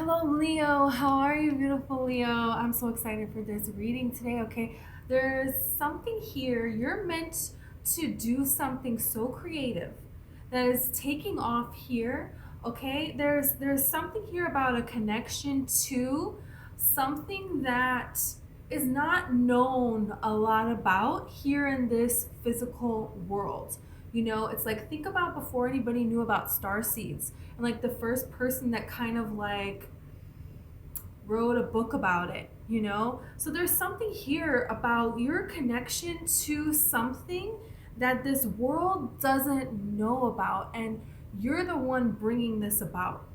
Hello, Leo. How are you, beautiful Leo? I'm so excited for this reading today. Okay, there's something here. You're meant to do something so creative that is taking off here. Okay, there's something here about a connection to something that is not known a lot about here in this physical world. It's like, think about before anybody knew about star seeds, and like the first person that kind of like wrote a book about it. So there's something here about your connection to something that this world doesn't know about, and you're the one bringing this about.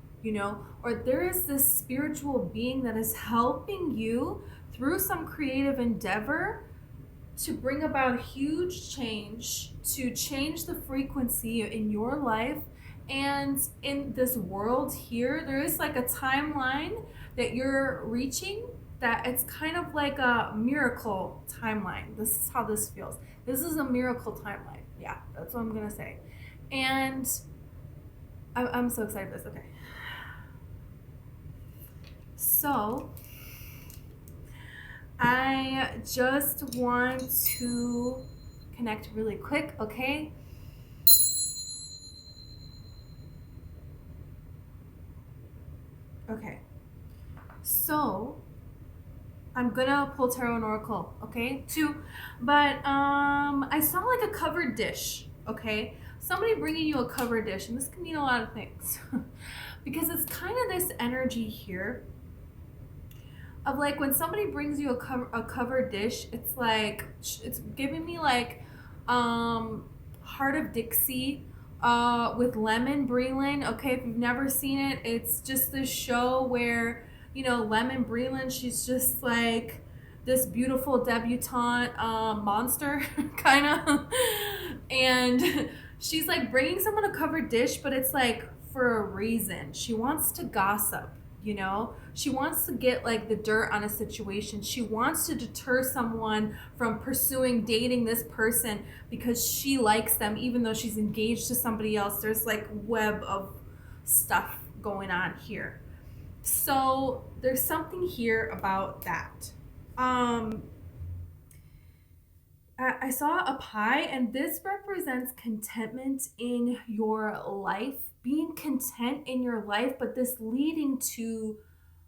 Or there is this spiritual being that is helping you through some creative endeavor to bring about huge change, to change the frequency in your life and in this world here. There is like a timeline that you're reaching, that it's kind of like a miracle timeline. This is how this feels. This is a miracle timeline. Yeah, that's what I'm gonna say. And I'm so excited for this. Okay. So I just want to connect really quick, okay? Okay. So I'm gonna pull tarot and oracle, okay? Two, but I saw like a covered dish, okay? Somebody bringing you a covered dish, and this can mean a lot of things, because it's kind of this energy here of like when somebody brings you a covered dish. It's like it's giving me like Heart of Dixie with Lemon Breland. Okay, if you've never seen it, it's just this show where Lemon Breland, she's just like this beautiful debutante monster kind of, and she's like bringing someone a covered dish, but it's like for a reason. She wants to gossip. She wants to get like the dirt on a situation. She wants to deter someone from pursuing dating this person because she likes them even though she's engaged to somebody else. There's like web of stuff going on here. So there's something here about that. um I saw a pie, and this represents contentment in your life, being content in your life, but this leading to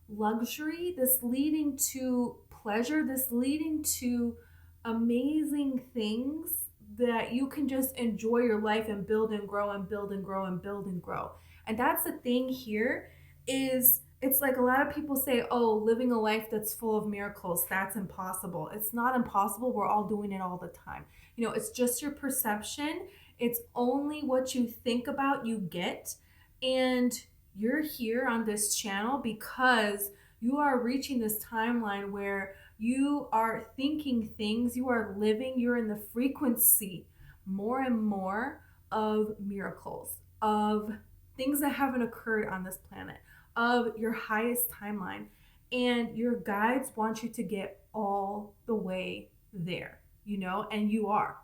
luxury, this leading to pleasure, this leading to amazing things that you can just enjoy your life and build and grow and build and grow and build and grow. And that's the thing here is, it's like a lot of people say, oh, living a life that's full of miracles, that's impossible. It's not impossible. We're all doing it all the time. It's just your perception. It's only what you think about, you get. And you're here on this channel because you are reaching this timeline where you are thinking things, you are living, you're in the frequency more and more of miracles, of things that haven't occurred on this planet, of your highest timeline. And your guides want you to get all the way there, and you are.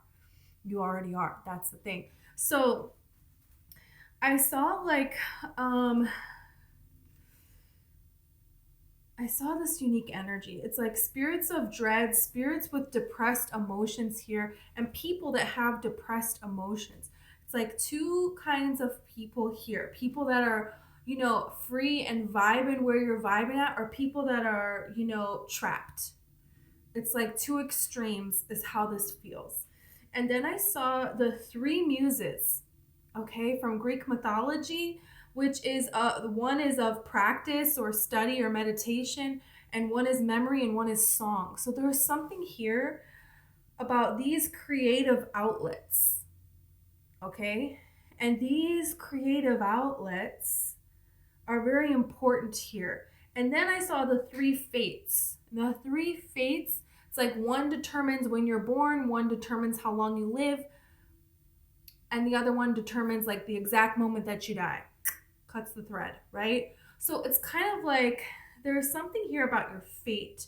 You already are. That's the thing. So I saw like I saw this unique energy. It's like spirits of dread, spirits with depressed emotions here, and people that have depressed emotions. It's like two kinds of people here. People that are, free and vibing where you're vibing at, or people that are, trapped. It's like two extremes is how this feels. And then I saw the three muses, okay, from Greek mythology, which is one is of practice or study or meditation, and one is memory, and one is song. So there's something here about these creative outlets, okay? And these creative outlets are very important here. And then I saw the three fates. And the three fates, it's like one determines when you're born, one determines how long you live, and the other one determines like the exact moment that you die. Cuts the thread, right? So it's kind of like there's something here about your fate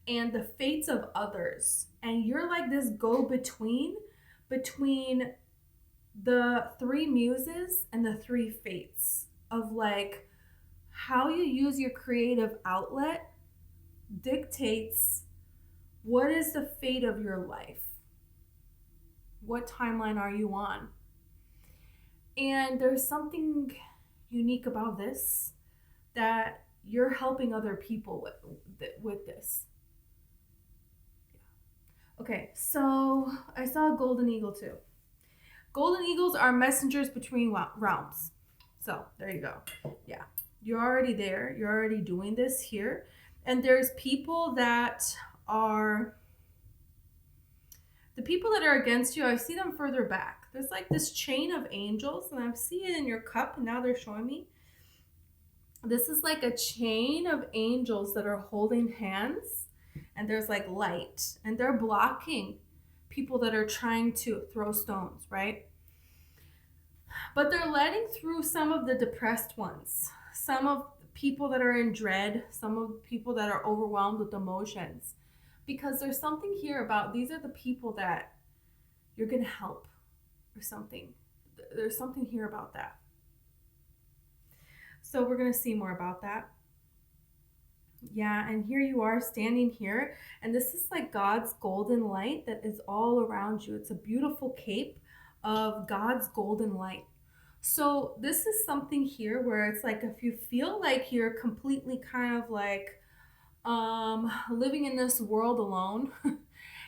and the fates of others. And you're like this between the three muses and the three fates of like how you use your creative outlet dictates what is the fate of your life. What timeline are you on? And there's something unique about this, that you're helping other people with this. Okay, so I saw a golden eagle too. Golden eagles are messengers between realms. So there you go. Yeah, you're already there. You're already doing this here. And there's people that are, the people that are against you, I see them further back. There's like this chain of angels, and I see it in your cup, and now they're showing me. This is like a chain of angels that are holding hands, and there's like light, and they're blocking people that are trying to throw stones, right? But they're letting through some of the depressed ones, some of people that are in dread, some of people that are overwhelmed with emotions. Because there's something here about, these are the people that you're going to help or something. There's something here about that. So we're going to see more about that. Yeah, and here you are standing here, and this is like God's golden light that is all around you. It's a beautiful cape of God's golden light. So this is something here where it's like, if you feel like you're completely kind of like living in this world alone,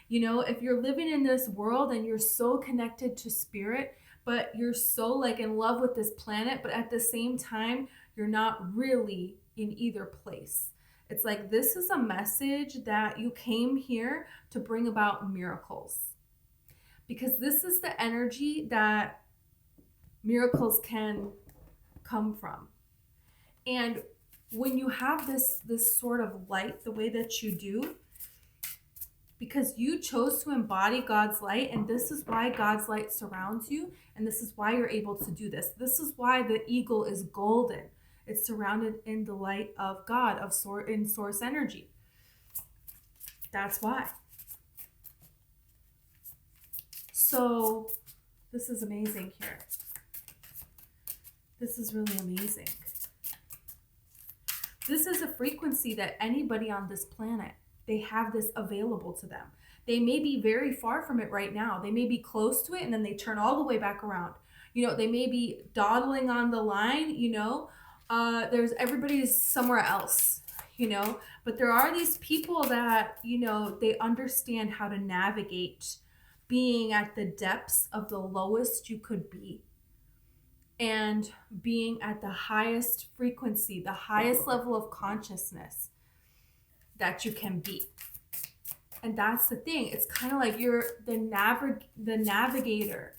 you know, if you're living in this world and you're so connected to spirit, but you're so like in love with this planet, but at the same time, you're not really in either place. It's like, this is a message that you came here to bring about miracles, because this is the energy that miracles can come from. And when you have this sort of light the way that you do, because you chose to embody God's light, and this is why God's light surrounds you, and this is why you're able to do this. This is why the eagle is golden. It's surrounded in the light of God, in source energy. That's why. So this is amazing here. This is really amazing. This is a frequency that anybody on this planet, they have this available to them. They may be very far from it right now. They may be close to it, and then they turn all the way back around. You know, they may be dawdling on the line, you know. Everybody's somewhere else, you know. But there are these people that, you know, they understand how to navigate being at the depths of the lowest you could be, and being at the highest frequency, the highest level of consciousness that you can be. And that's the thing. It's kind of like you're the navigator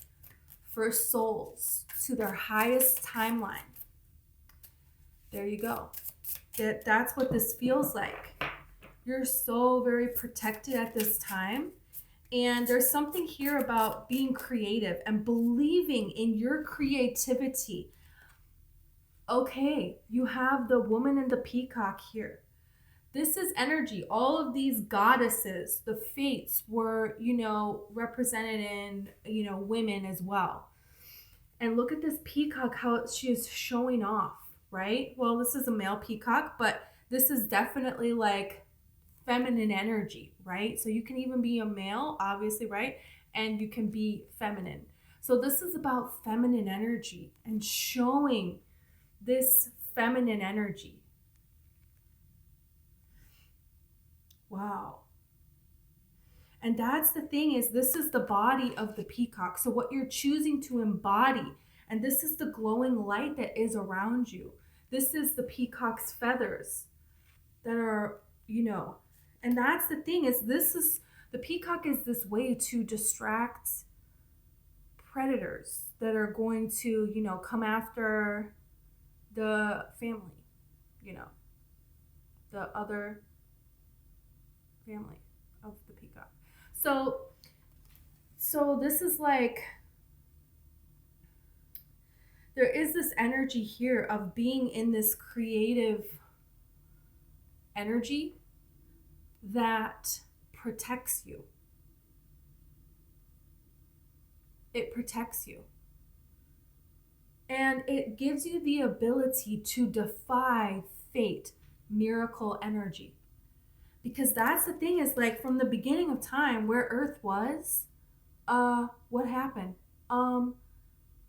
for souls to their highest timeline. There you go. That's what this feels like. You're so very protected at this time. And there's something here about being creative and believing in your creativity. Okay, you have the woman and the peacock here. This is energy. All of these goddesses, the fates, were, you know, represented in, you know, women as well. And look at this peacock, how she is showing off, right? Well, this is a male peacock, but this is definitely like feminine energy, right? So you can even be a male, obviously, right? And you can be feminine. So this is about feminine energy and showing this feminine energy. Wow. And that's the thing, is this is the body of the peacock. So what you're choosing to embody, and this is the glowing light that is around you. This is the peacock's feathers that are, you know, and that's the thing, is this is, the peacock is this way to distract predators that are going to, you know, come after the family, you know, the other family of the peacock. So this is like, there is this energy here of being in this creative energy that protects you. It protects you. And it gives you the ability to defy fate, miracle energy. Because that's the thing, is like from the beginning of time where Earth was, what happened? Um,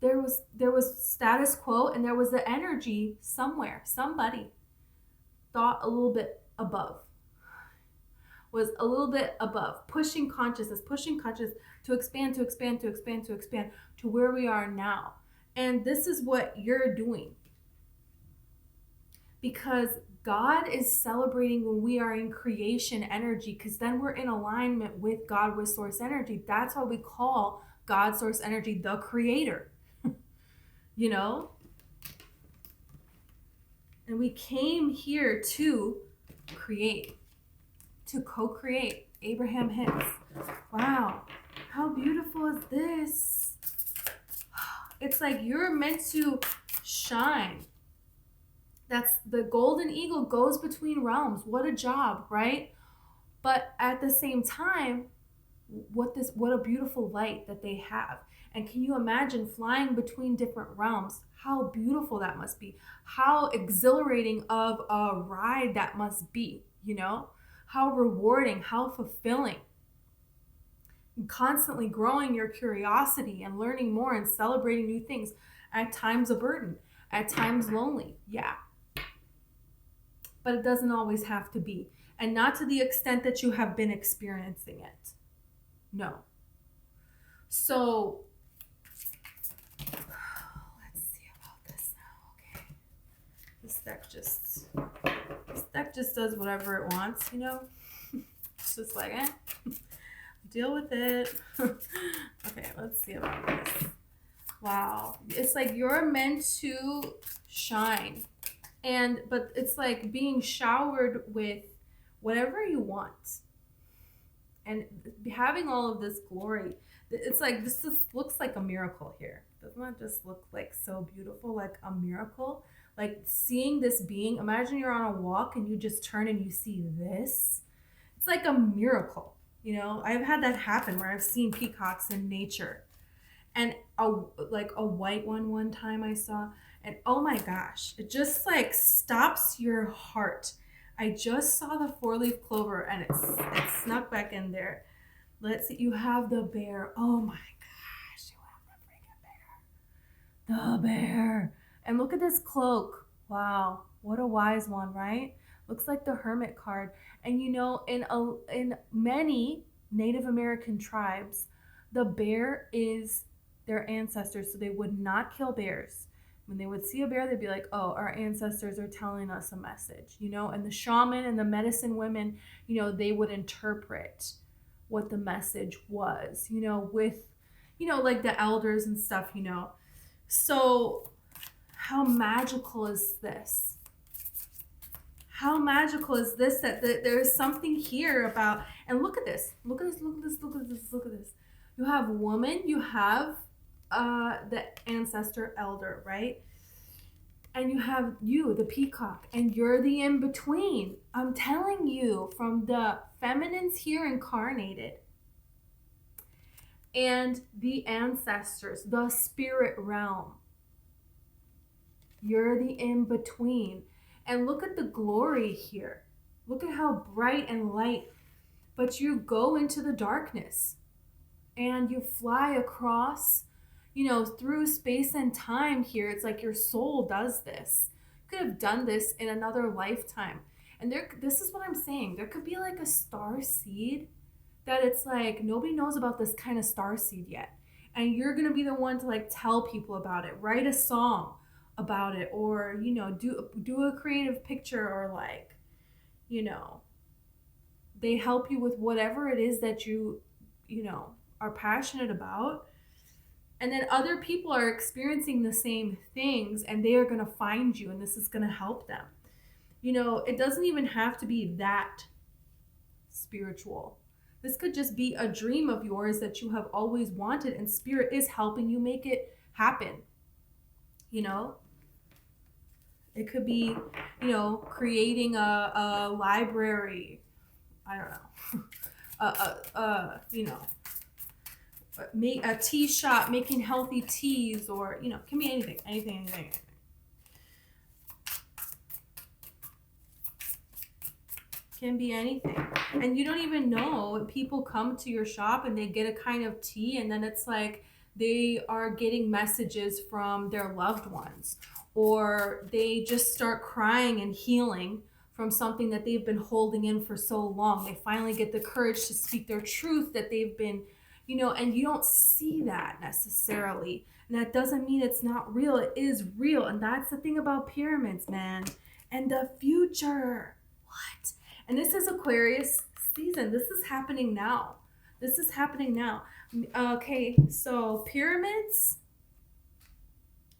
there was status quo, and there was the energy somewhere. Somebody thought a little bit above, was a little bit above, pushing consciousness to expand, to expand, to expand, to expand to where we are now. And this is what you're doing, because God is celebrating when we are in creation energy, because then we're in alignment with God, with source energy. That's why we call God, source energy, the creator. You know? And we came here to create, to co-create. Abraham hits. Wow. How beautiful is this? It's like you're meant to shine. That's the golden eagle goes between realms. What a job, right? But at the same time, what a beautiful light that they have. And can you imagine flying between different realms? How beautiful that must be. How exhilarating of a ride that must be, you know? How rewarding, how fulfilling. And constantly growing your curiosity and learning more and celebrating new things. At times a burden, at times lonely. Yeah. But it doesn't always have to be. And not to the extent that you have been experiencing it. No. So, let's see about this now, okay? This deck just does whatever it wants, you know? It's just like, deal with it. Okay, let's see about this. Wow. It's like you're meant to shine. But it's like being showered with whatever you want. And having all of this glory, it's like this just looks like a miracle here. Doesn't that just look like so beautiful, like a miracle? Like seeing this being, imagine you're on a walk and you just turn and you see this. It's like a miracle, you know? I've had that happen where I've seen peacocks in nature. And a white one time I saw, and oh my gosh, it just like stops your heart. I just saw the 4-leaf clover and it snuck back in there. Let's see, you have the bear. Oh my gosh, you have the freaking bear. The bear. And look at this cloak. Wow, what a wise one, right? Looks like the Hermit card. And you know, in many Native American tribes, the bear is their ancestors, so they would not kill bears. When they would see a bear, they'd be like, oh, our ancestors are telling us a message, you know? And the shaman and the medicine women, you know, they would interpret what the message was, you know, with, you know, like the elders and stuff, you know? So how magical is this? How magical is this that there's something here about, and look at this, look at this, look at this, look at this, look at this. You have woman, you have the ancestor elder, right? And you have you, the peacock, and you're the in-between. I'm telling you, from the feminines here incarnated and the ancestors, the spirit realm. You're the in-between. And look at the glory here. Look at how bright and light. But you go into the darkness and you fly across, you know, through space and time here. It's like your soul does this. You could have done this in another lifetime. And this is what I'm saying. There could be like a star seed that it's like nobody knows about this kind of star seed yet. And you're going to be the one to like tell people about it. Write a song about it, or, you know, do a creative picture, or like, you know, they help you with whatever it is that you know, are passionate about. And then other people are experiencing the same things and they are going to find you, and this is going to help them. You know, it doesn't even have to be that spiritual. This could just be a dream of yours that you have always wanted, and spirit is helping you make it happen. You know, it could be, you know, creating a library. I don't know. You know, make a tea shop making healthy teas, or can be anything. Can be anything. And you don't even know. People come to your shop and they get a kind of tea, and then it's like they are getting messages from their loved ones, or they just start crying and healing from something that they've been holding in for so long. They finally get the courage to speak their truth that they've been, and you don't see that necessarily. And that doesn't mean it's not real. It is real. And that's the thing about pyramids, man. And the future. What? And this is Aquarius season. This is happening now. This is happening now. Okay, so pyramids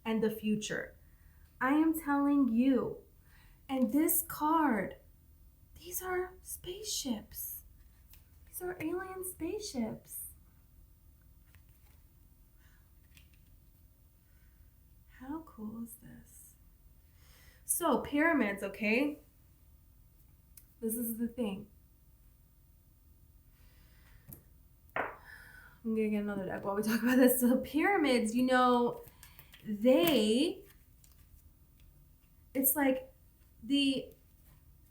and the future. I am telling you. And this card, these are spaceships. These are alien spaceships. How cool is this? So pyramids, okay? This is the thing. I'm gonna get another deck while we talk about this. So pyramids, it's like the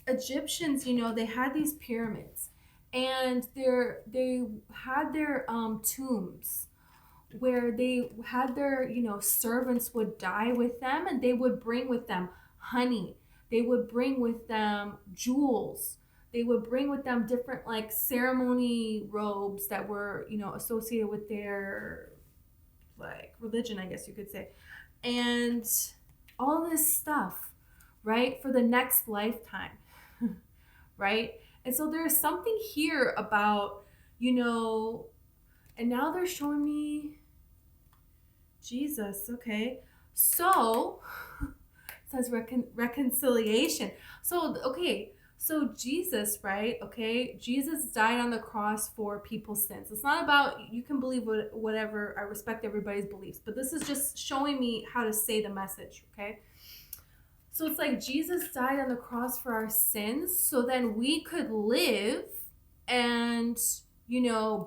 Egyptians, they had these pyramids, and they had their tombs where they had their, servants would die with them, and they would bring with them honey. They would bring with them jewels. They would bring with them different like ceremony robes that were, associated with their like religion, I guess you could say. And all this stuff, right? For the next lifetime, right? And so there's something here about, and now they're showing me Jesus, okay? So, it says reconciliation. So, okay, so Jesus, right? Okay, Jesus died on the cross for people's sins. It's not about, you can believe whatever, I respect everybody's beliefs, but this is just showing me how to say the message, okay? So it's like Jesus died on the cross for our sins, so then we could live and,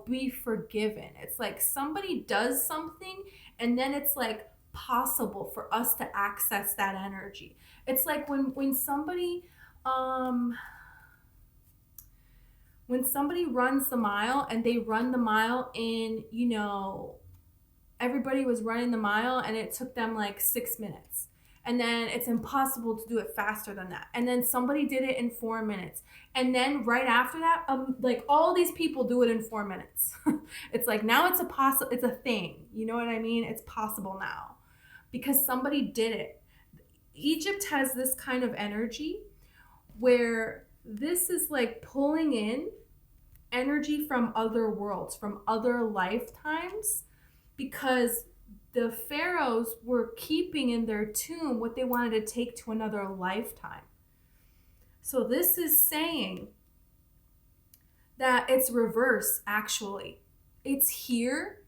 be forgiven. It's like somebody does something, and then it's like possible for us to access that energy. It's like when somebody runs the mile, and they run the mile in, everybody was running the mile and it took them like 6 minutes. And then it's impossible to do it faster than that. And then somebody did it in 4 minutes. And then right after that, like all these people do it in 4 minutes. It's like now it's a thing. You know what I mean? It's possible now because somebody did it. Egypt has this kind of energy where this is like pulling in energy from other worlds, from other lifetimes, because the pharaohs were keeping in their tomb what they wanted to take to another lifetime. So this is saying that it's reverse, actually. It's here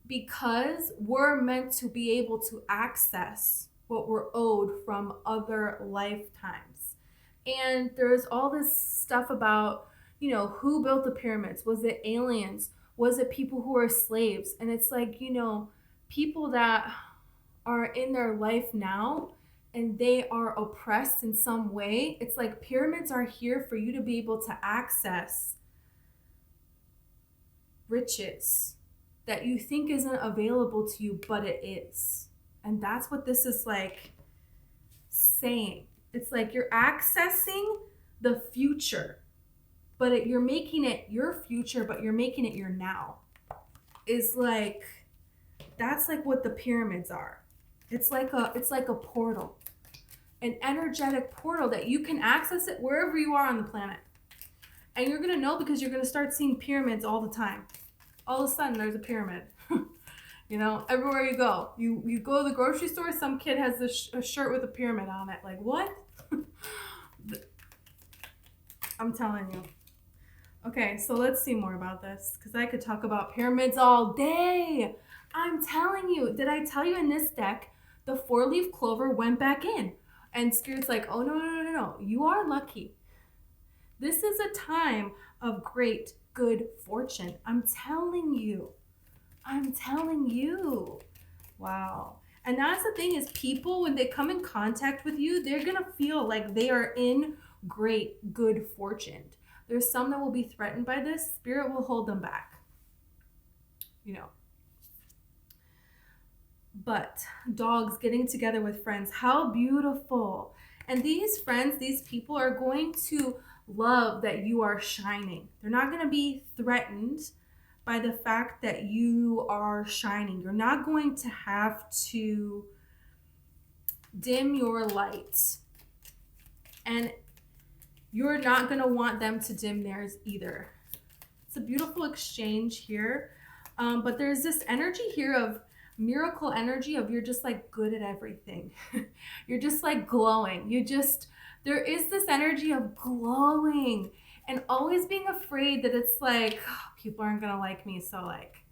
because we're meant to be able to access what we're owed from other lifetimes. And there's all this stuff about, who built the pyramids? Was it aliens? Was it people who were slaves? And it's like, people that are in their life now and they are oppressed in some way. It's like pyramids are here for you to be able to access riches that you think isn't available to you, but it is. And that's what this is like saying. It's like you're accessing the future, but you're making it your future, but you're making it your now. Is like, that's like what the pyramids are. It's like a portal, an energetic portal that you can access it wherever you are on the planet. And you're gonna know because you're gonna start seeing pyramids all the time. All of a sudden there's a pyramid. Everywhere you go. You go to the grocery store, some kid has a shirt with a pyramid on it. Like, what? I'm telling you. Okay, so let's see more about this, because I could talk about pyramids all day. I'm telling you. Did I tell you in this deck, the 4-leaf clover went back in? And Spirit's like, oh, no. You are lucky. This is a time of great good fortune. I'm telling you. I'm telling you. Wow. And that's the thing is people, when they come in contact with you, they're going to feel like they are in great, good fortune. There's some that will be threatened by this. Spirit will hold them back. You know. But dogs getting together with friends, how beautiful. And these friends, these people are going to love that you are shining. They're not going to be threatened by the fact that you are shining. You're not going to have to dim your light. And you're not going to want them to dim theirs either. It's a beautiful exchange here. But there's this energy here of miracle energy of you're just like good at everything. You're just like glowing. There is this energy of glowing and always being afraid that it's like, oh, people aren't going to like me. So like,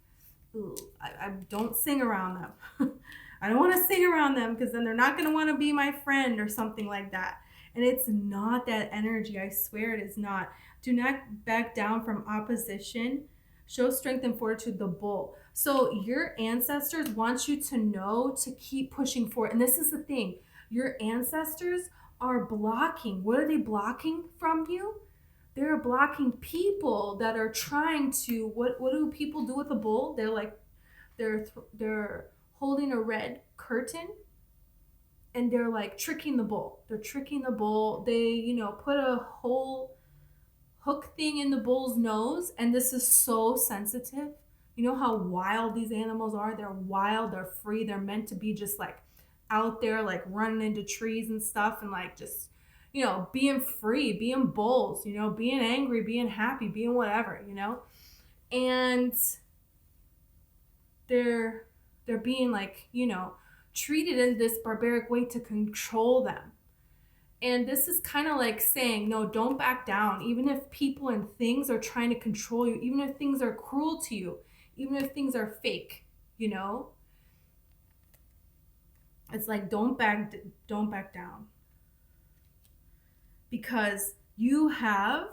ooh, I don't sing around them. I don't want to sing around them because then they're not going to want to be my friend or something like that. And it's not that energy. I swear it is not. Do not back down from opposition. Show strength and fortitude, the bull. So your ancestors want you to know to keep pushing forward. And this is the thing. Your ancestors are blocking. What are they blocking from you? They're blocking people that are trying to, what do people do with a bull? They're like, they're holding a red curtain and they're like tricking the bull. They're tricking the bull. They, put a whole hook thing in the bull's nose, and this is so sensitive. You know how wild these animals are? They're wild, they're free, they're meant to be just like out there, like running into trees and stuff, and like just, being free, being bulls, being angry, being happy, being whatever, and they're being like, treated in this barbaric way to control them. And this is kind of like saying, no, don't back down. Even if people and things are trying to control you, even if things are cruel to you, even if things are fake, it's like, don't back down. Because you have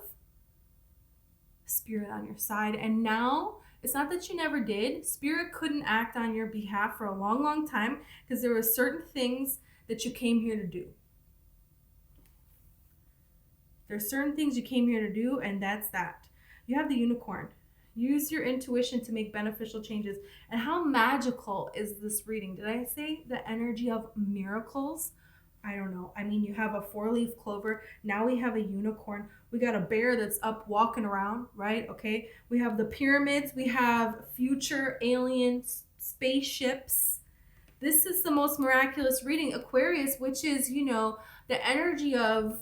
spirit on your side. And now it's not that you never did. Spirit couldn't act on your behalf for a long, long time because there were certain things that you came here to do. There's certain things you came here to do, and that's that. You have the unicorn. Use your intuition to make beneficial changes. And how magical is this reading? Did I say the energy of miracles? I don't know. I mean, you have a 4-leaf clover. Now we have a unicorn. We got a bear that's up walking around, right? Okay. We have the pyramids. We have future aliens, spaceships. This is the most miraculous reading. Aquarius, which is, the energy of,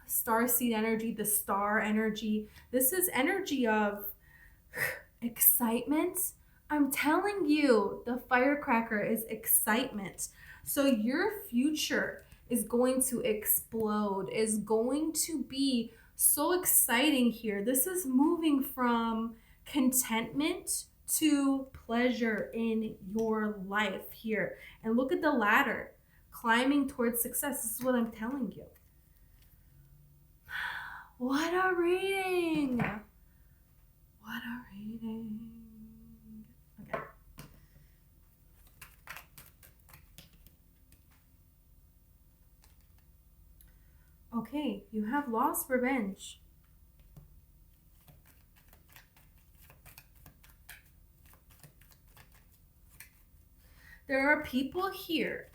starseed energy, the star energy. This is energy of excitement. I'm telling you, the firecracker is excitement. So your future is going to explode, is going to be so exciting here. This is moving from contentment to pleasure in your life here. And look at the ladder. Climbing towards success. This is what I'm telling you. What a reading. What a reading. Okay. Okay, you have lost revenge. There are people here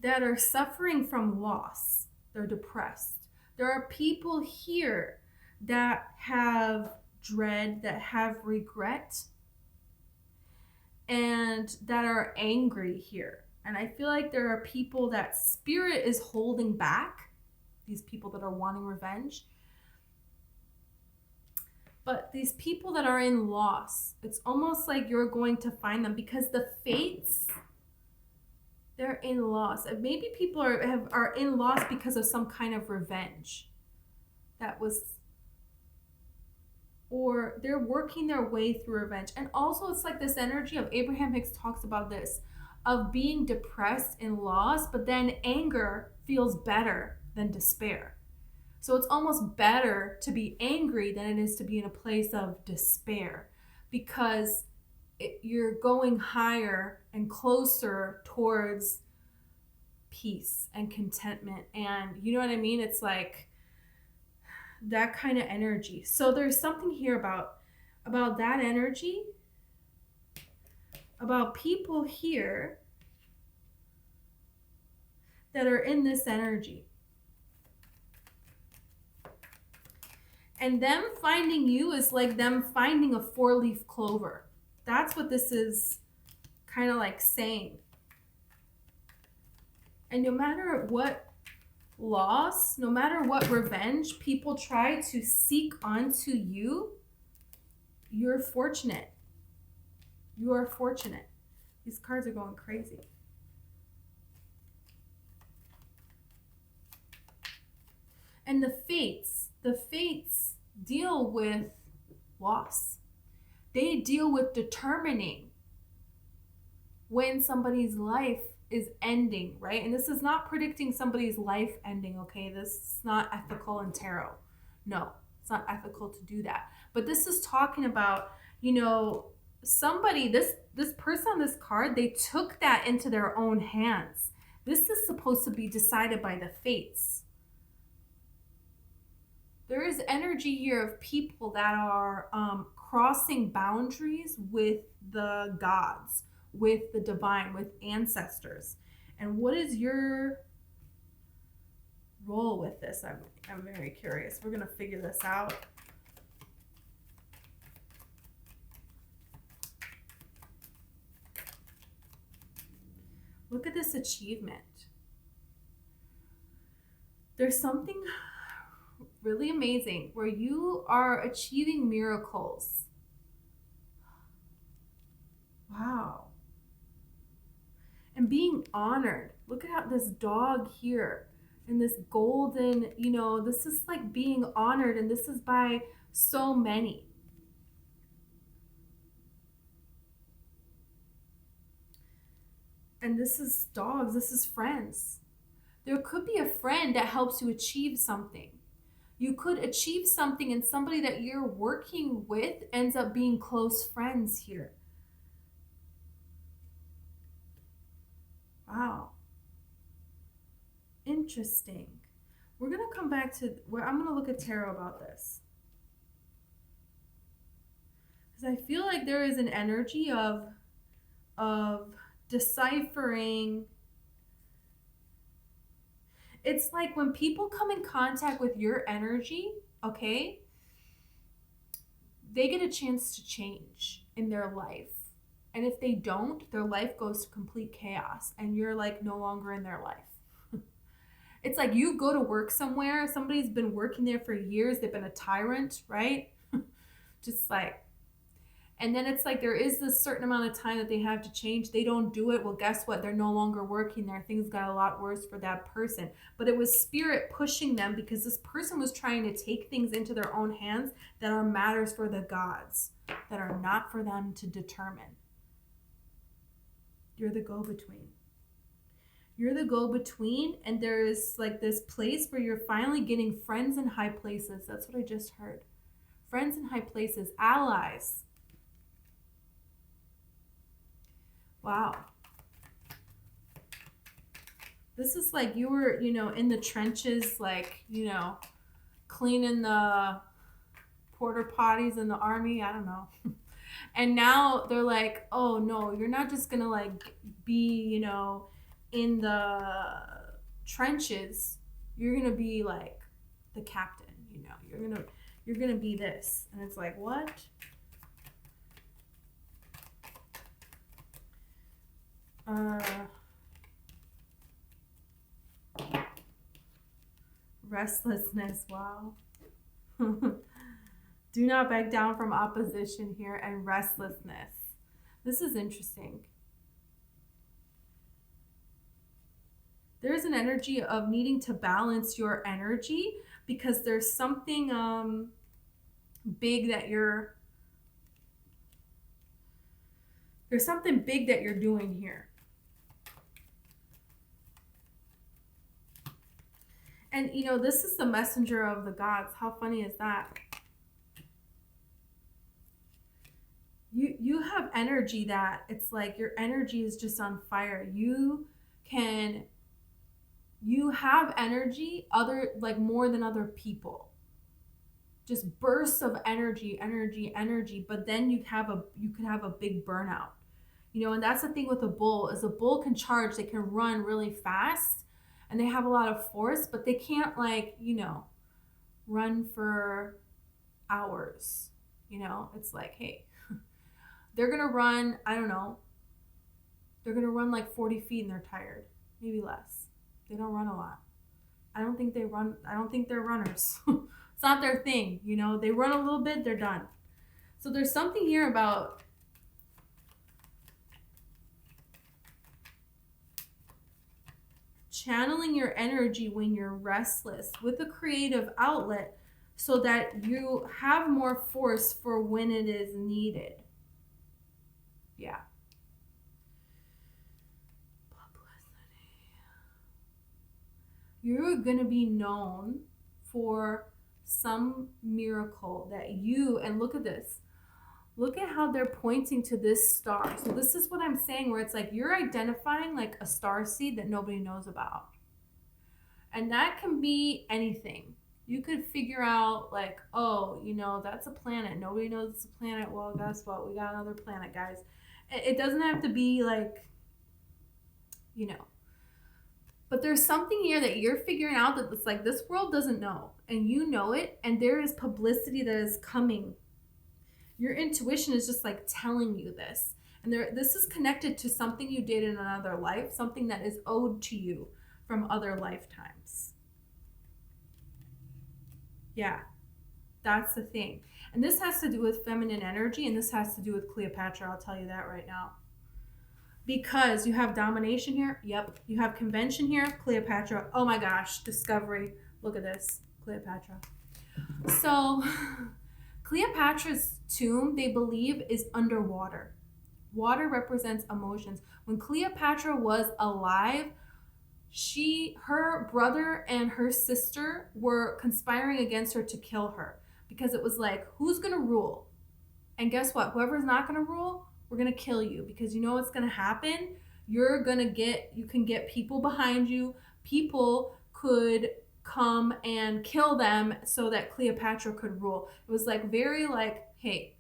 that are suffering from loss. They're depressed. There are people here that have dread, that have regret, and that are angry here. And I feel like there are people that spirit is holding back, these people that are wanting revenge. But these people that are in loss, it's almost like you're going to find them because the fates, they're in loss. Maybe people are in loss because of some kind of revenge that was, or they're working their way through revenge. And also it's like this energy of Abraham Hicks talks about this, of being depressed and lost, but then anger feels better than despair. So it's almost better to be angry than it is to be in a place of despair, because you're going higher and closer towards peace and contentment. And you know what I mean? It's like that kind of energy. So there's something here about that energy, about people here that are in this energy. And them finding you is like them finding a 4-leaf clover. That's what this is kind of like saying. And no matter what loss, no matter what revenge people try to seek onto you, you're fortunate. You are fortunate. These cards are going crazy. And the fates deal with loss. They deal with determining when somebody's life is ending, right? And this is not predicting somebody's life ending, okay? This is not ethical in tarot. No, it's not ethical to do that. But this is talking about, you know, somebody, this person on this card, they took that into their own hands. This is supposed to be decided by the fates. There is energy here of people that are crossing boundaries with the gods, with the divine, with ancestors. And what is your role with this? I'm very curious. We're going to figure this out. Look at this achievement. There's something really amazing where you are achieving miracles. Wow. And being honored. Look at how this dog here and this golden, you know, this is like being honored, and this is by so many. And this is dogs, this is friends. There could be a friend that helps you achieve something. You could achieve something and somebody that you're working with ends up being close friends here. Wow. Interesting. We're going to come back to where I'm going to look at tarot about this. Because I feel like there is an energy of deciphering. It's like when people come in contact with your energy, okay, they get a chance to change in their life. And if they don't, their life goes to complete chaos and you're like no longer in their life. It's like you go to work somewhere, somebody's been working there for years, they've been a tyrant, right? Just like, and then it's like there is this certain amount of time that they have to change. They don't do it. Well, guess what? They're no longer working there. Things got a lot worse for that person. But it was spirit pushing them because this person was trying to take things into their own hands that are matters for the gods, that are not for them to determine. You're the go-between. You're the go-between, and there's like this place where you're finally getting friends in high places. That's what I just heard. Friends in high places, allies. Wow. This is like you were, you know, in the trenches, like, you know, cleaning the porta potties in the army. I don't know. And now they're like, oh no, you're not just gonna like be, you know, in the trenches. You're gonna be like the captain, you know, you're gonna be this. And it's like, what? Restlessness, wow. Do not back down from opposition here, and restlessness. This is interesting. There's an energy of needing to balance your energy because there's something big that you're doing here. And, you know, this is the messenger of the gods. How funny is that? energy that it's like your energy is just on fire. You have energy other, like, more than other people. Just bursts of energy, energy, energy, but then you could have a big burnout. And that's the thing with a bull, is a bull can charge, they can run really fast and they have a lot of force, but they can't, like, run for hours. It's like, hey, they're gonna run, I don't know, they're gonna run like 40 feet and they're tired, maybe less. They don't run a lot. I don't think they're runners. It's not their thing. They run a little bit, they're done. So there's something here about channeling your energy when you're restless with a creative outlet, so that you have more force for when it is needed. Yeah. Publicity. You're going to be known for some miracle that and look at this. Look at how they're pointing to this star. So this is what I'm saying, where it's like you're identifying like a star seed that nobody knows about. And that can be anything. You could figure out, like, oh, that's a planet. Nobody knows it's a planet. Well, guess what? We got another planet, guys. It doesn't have to be like, But there's something here that you're figuring out that it's like this world doesn't know. And you know it. And there is publicity that is coming. Your intuition is just like telling you this. And this is connected to something you did in another life. Something that is owed to you from other lifetimes. Yeah, that's the thing. And this has to do with feminine energy, and this has to do with Cleopatra. I'll tell you that right now. Because you have domination here. Yep. You have convention here. Cleopatra. Oh my gosh. Discovery. Look at this. Cleopatra. So Cleopatra's tomb, they believe, is underwater. Water represents emotions. When Cleopatra was alive, her brother and her sister were conspiring against her to kill her, because it was like, who's going to rule? And guess what? Whoever's not going to rule, we're going to kill you, because you know what's going to happen? You can get people behind you. People could come and kill them so that Cleopatra could rule. It was like very like, hey,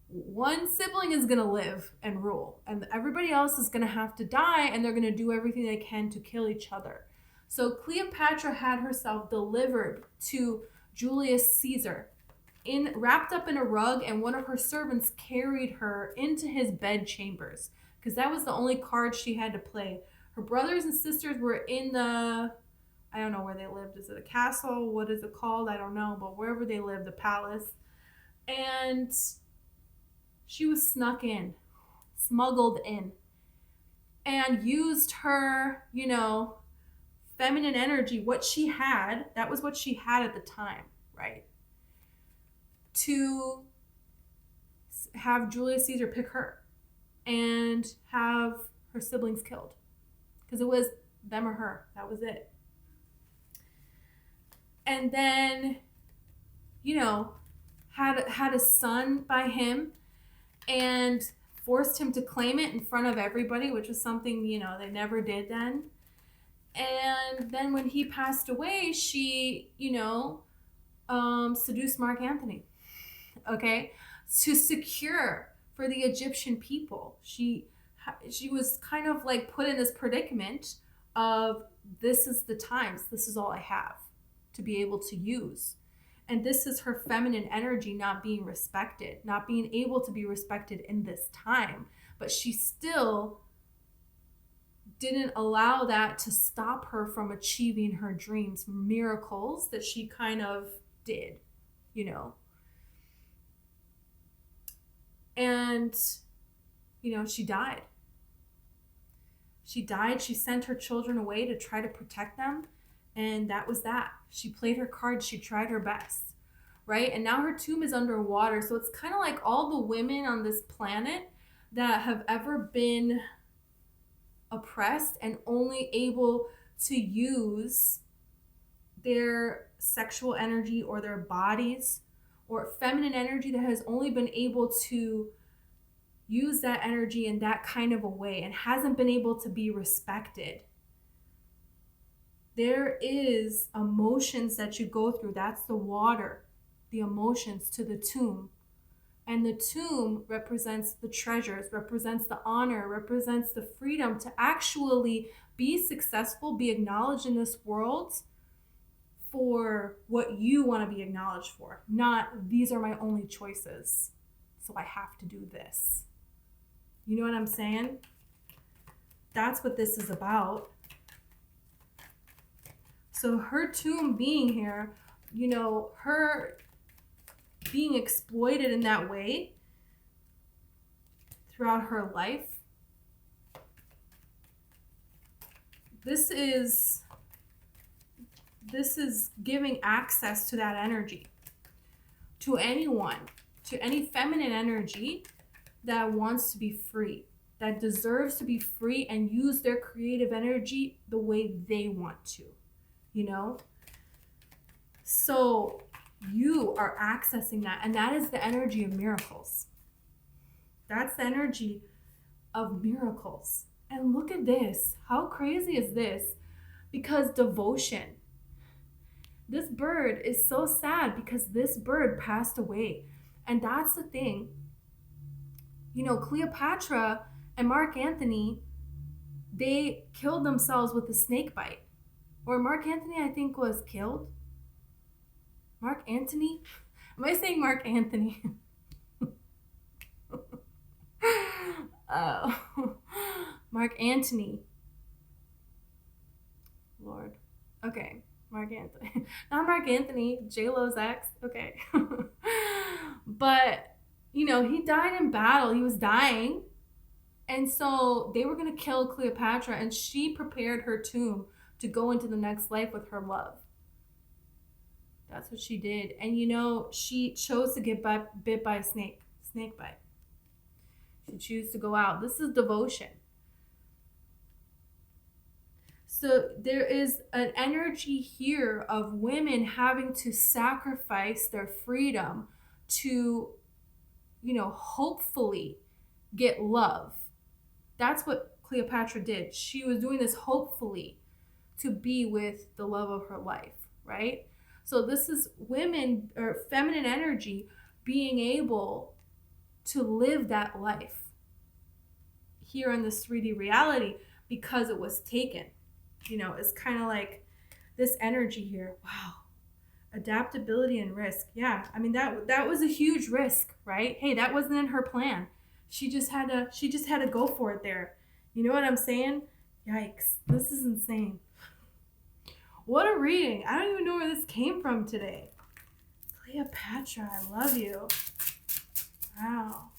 one sibling is going to live and rule, and everybody else is going to have to die, and they're going to do everything they can to kill each other. So Cleopatra had herself delivered to Julius Caesar, wrapped up in a rug, and one of her servants carried her into his bed chambers, because that was the only card she had to play. Her brothers and sisters were in I don't know where they lived. Is it a castle? What is it called? I don't know, but wherever they lived, the palace. And she was smuggled in, and used her, feminine energy, what she had, that was what she had at the time, right? To have Julius Caesar pick her and have her siblings killed. Because it was them or her. That was it. And then, had a son by him and forced him to claim it in front of everybody, which was something, they never did then. And then when he passed away, she, seduced Mark Antony, okay, to secure for the Egyptian people. She was kind of like put in this predicament of, this is the times, this is all I have to be able to use. And this is her feminine energy not being respected, not being able to be respected in this time. But she still didn't allow that to stop her from achieving her dreams, miracles that she kind of did, And, she died. She sent her children away to try to protect them. And that was that. She played her cards. She tried her best, right? And now her tomb is underwater. So it's kind of like all the women on this planet that have ever been oppressed and only able to use their sexual energy or their bodies or feminine energy, that has only been able to use that energy in that kind of a way and hasn't been able to be respected. There is emotions that you go through. That's the water, the emotions to the tomb. And the tomb represents the treasures, represents the honor, represents the freedom to actually be successful, be acknowledged in this world for what you want to be acknowledged for. Not, these are my only choices, so I have to do this. You know what I'm saying? That's what this is about. So her tomb being here, you know, her being exploited in that way throughout her life, this is giving access to that energy to anyone, to any feminine energy that wants to be free, that deserves to be free and use their creative energy the way they want to, you know? So you are accessing that, and that is the energy of miracles. That's the energy of miracles. And look at this. How crazy is this? Because devotion. This bird is so sad because this bird passed away. And that's the thing. You know, Cleopatra and Mark Antony, they killed themselves with a snake bite. Or Mark Antony, I think, was killed. Mark Antony? Am I saying Mark Anthony? Mark Antony. Lord. Okay. Mark Anthony. Not Mark Anthony. J-Lo's ex. Okay. But, you know, he died in battle. He was dying. And so they were going to kill Cleopatra, and she prepared her tomb to go into the next life with her love. That's what she did. And you know, she chose to get bit by a snake bite. She chose to go out. This is devotion. So there is an energy here of women having to sacrifice their freedom to, you know, hopefully get love. That's what Cleopatra did. She was doing this hopefully to be with the love of her life, right? So this is women or feminine energy being able to live that life here in this 3D reality because it was taken. You know, it's kind of like this energy here. Wow. Adaptability and risk. Yeah. I mean, that was a huge risk, right? Hey, that wasn't in her plan. She just had to go for it there. You know what I'm saying? Yikes. This is insane. What a reading. I don't even know where this came from today. Cleopatra, I love you. Wow.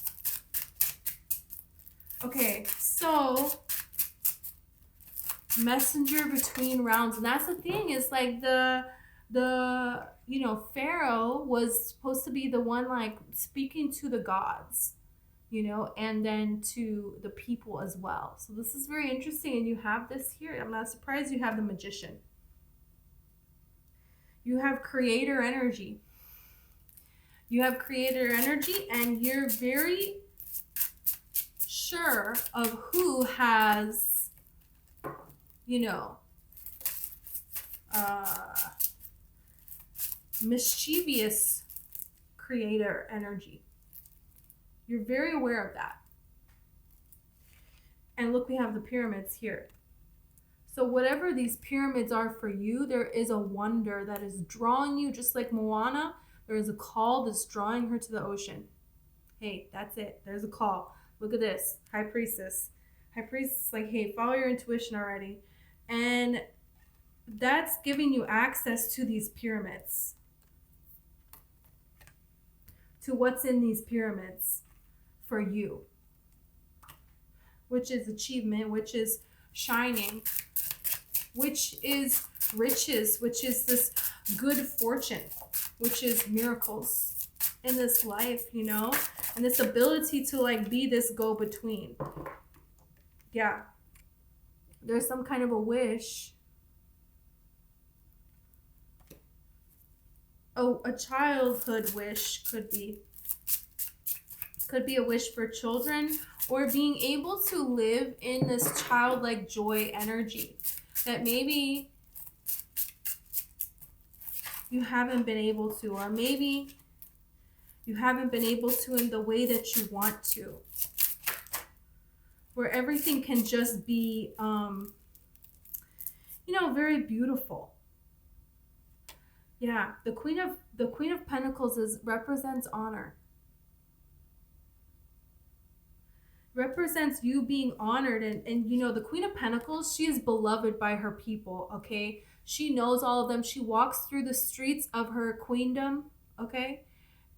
Okay, so messenger between rounds. And that's the thing, is like the you know, Pharaoh was supposed to be the one like speaking to the gods, you know, and then to the people as well. So this is very interesting. And you have this here. I'm not surprised you have the magician. You have creator energy. You have creator energy, and you're very sure of who has, you know, mischievous creator energy. You're very aware of that. And look, we have the pyramids here. So whatever these pyramids are for you, there is a wonder that is drawing you, just like Moana. There is a call that's drawing her to the ocean. Hey, that's it. There's a call. Look at this. High Priestess. High Priestess is like, hey, follow your intuition already. And that's giving you access to these pyramids. To what's in these pyramids for you. Which is achievement, which is shining, which is riches, which is this good fortune, which is miracles in this life, you know, and this ability to like be this go-between. Yeah, there's some kind of a wish. Oh, a childhood wish could be. Could be a wish for children, or being able to live in this childlike joy energy that maybe you haven't been able to, or maybe you haven't been able to in the way that you want to, where everything can just be, very beautiful. Yeah, the Queen of Pentacles represents honor. Represents you being honored, and the Queen of Pentacles, she is beloved by her people, okay? She knows all of them. She walks through the streets of her queendom, okay?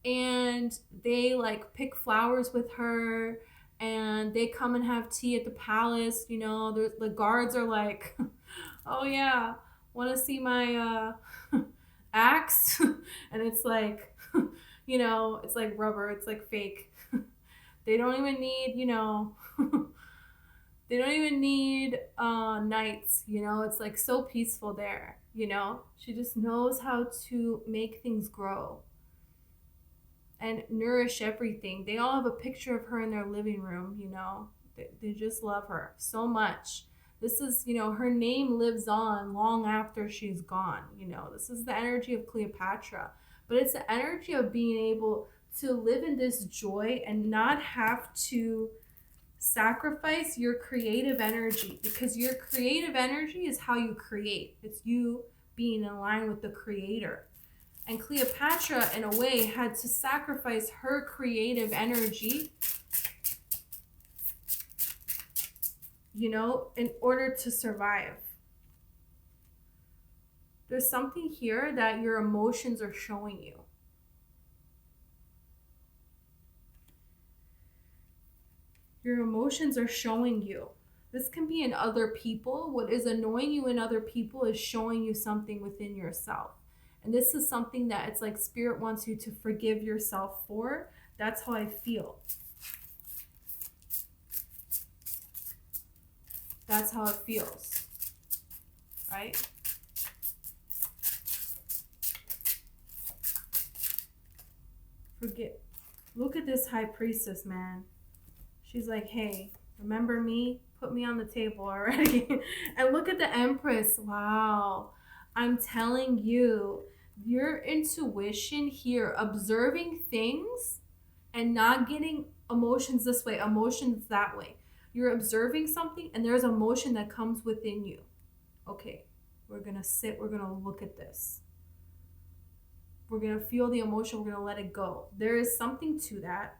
And they like pick flowers with her, and they come and have tea at the palace. The guards are like, oh yeah, want to see my axe? And it's like, it's like rubber, it's like fake. They don't even need, they don't even need knights, it's like so peaceful there, She just knows how to make things grow and nourish everything. They all have a picture of her in their living room, They just love her so much. This is, her name lives on long after she's gone, This is the energy of Cleopatra. But it's the energy of being able to live in this joy and not have to sacrifice your creative energy, because your creative energy is how you create. It's you being in line with the creator. And Cleopatra, in a way, had to sacrifice her creative energy, in order to survive. There's something here that your emotions are showing you. Your emotions are showing you. This can be in other people. What is annoying you in other people is showing you something within yourself. And this is something that it's like Spirit wants you to forgive yourself for. That's how I feel. That's how it feels. Right? Forget. Look at this High Priestess, man. She's like, hey, remember me? Put me on the table already. And look at the Empress. Wow. I'm telling you, your intuition here, observing things and not getting emotions this way, emotions that way. You're observing something and there's emotion that comes within you. Okay, we're going to sit, we're going to look at this. We're going to feel the emotion, we're going to let it go. There is something to that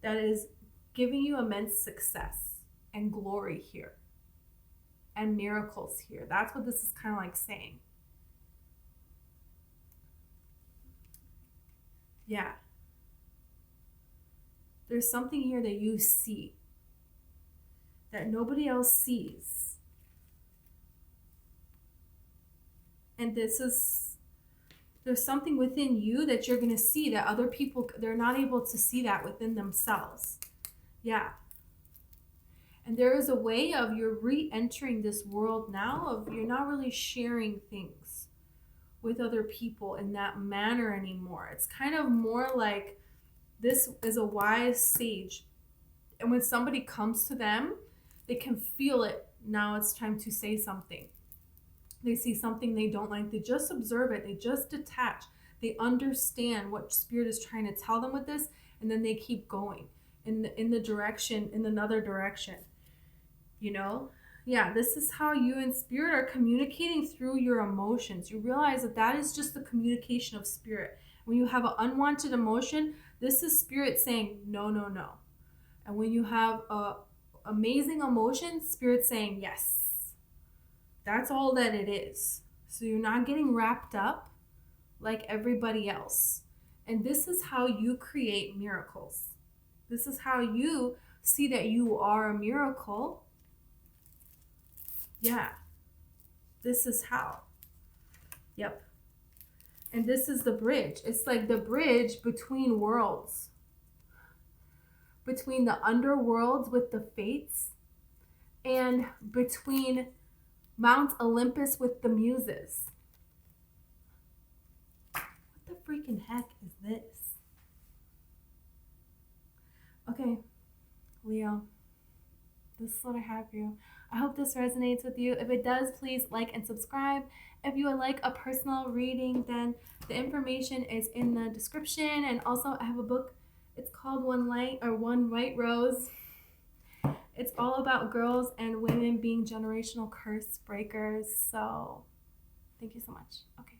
is giving you immense success and glory here and miracles here. That's what this is kind of like saying. Yeah. There's something here that you see that nobody else sees. And there's something within you that you're going to see that other people, they're not able to see that within themselves. Yeah. And there is a way of you're re-entering this world now of you're not really sharing things with other people in that manner anymore. It's kind of more like this is a wise sage. And when somebody comes to them, they can feel it. Now it's time to say something. They see something they don't like. They just observe it. They just detach. They understand what Spirit is trying to tell them with this. And then they keep going in another direction. Yeah, this is how you and Spirit are communicating through your emotions. You realize that is just the communication of Spirit. When you have an unwanted emotion, this is Spirit saying, no, no, no. And when you have a amazing emotion, Spirit saying, yes. That's all that it is. So you're not getting wrapped up like everybody else. And this is how you create miracles. This is how you see that you are a miracle. Yeah. This is how. Yep. And this is the bridge. It's like the bridge between worlds. Between the underworlds with the fates and between Mount Olympus with the muses. What the freaking heck is this? Okay, Leo, this is what I have for you. I hope this resonates with you. If it does, please like and subscribe. If you would like a personal reading, then the information is in the description. And also, I have a book. It's called One White Rose. It's all about girls and women being generational curse breakers. So, thank you so much. Okay.